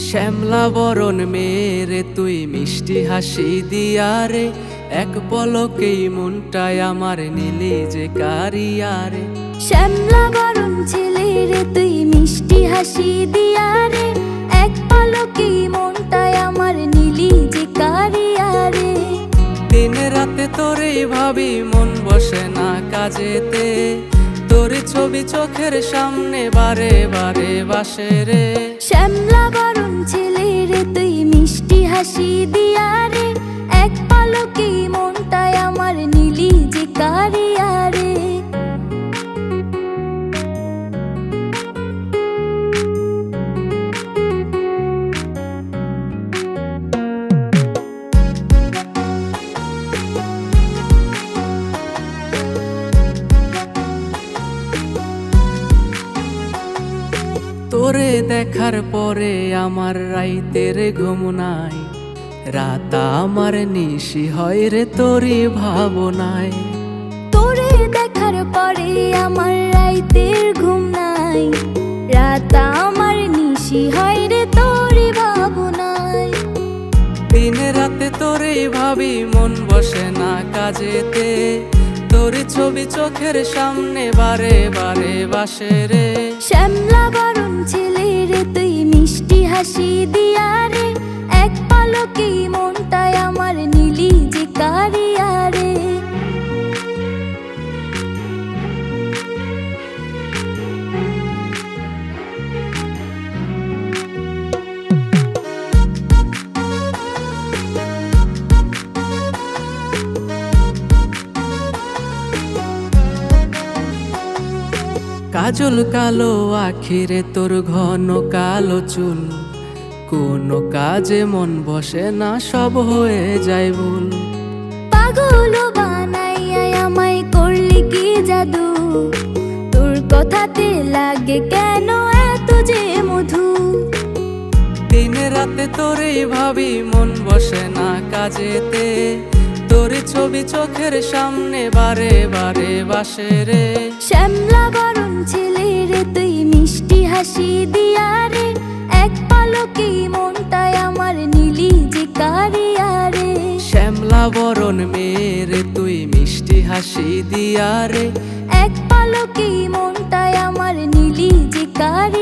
শ্যামলা বরণ মেরে তুই মিষ্টি হাসি দিয়া রে, এক পলকেই মনটায় আমার নিলি যে কারিয়া রে। শ্যামলা বরণ ছেলে রে তুই মিষ্টি হাসি দিয়া রে, এক পলকেই মনটায় আমার নিলি যে কারিয়া রে। দিন রাতে তোরেই ভাবি মন বসে না কাজেতে, তোর ছবি চোখের সামনে বারে বারে বাসে রে। শ্যামলা বরণ ছেলে রে তুই মিষ্টি হাসি দিয়া রে, এক পলকেই মনটায় আমার নিলি যে কারিয়া রে। তোরে দেখার পরে আমার রাইতের ঘুম নাই, রাত আমার নিশি হয় রে তোরই ভাবনায়। তোরে দেখার পরে আমার রাইতের ঘুম নাই, রাত আমার নিশি হয় রে তোরই ভাবনায়। দিন রাতে তোরেই ভাবি মন বসে না কাজেতে, তোর ছবি চোখের সামনে বারে বারে বাসে রে। শ্যামলা বরণ ছেলে রে তুই মিষ্টি হাসি দিয়া রে, এক পলকেই মনটায় আমার নিলি যে কারিয়া রে। কাজল কালো আখিরে তোর ঘন কালো চুল, কোনো কাজে মন বসে না সব হয়ে যায় ভুল। পাগল বানাইয়া আমায় করলি কি জাদু, তোর কথাতে লাগে কেন এত যে মধু। দিন রাতে তোরেই ভাবি মন বসে না কাজেতে, তোর ছবি চোখের সামনে বারে বারে বাসে রে। শ্যামলা বরণ ছেলে রে তুই মিষ্টি হাসি দিয়া রে, এক পলকেই মনটায় আমার নিলি যে কারিয়া রে। শ্যামলা বরণ মেরে তুই মিষ্টি হাসি দিয়া রে, এক পলকেই মনটায় আমার নিলি যে কারিয়া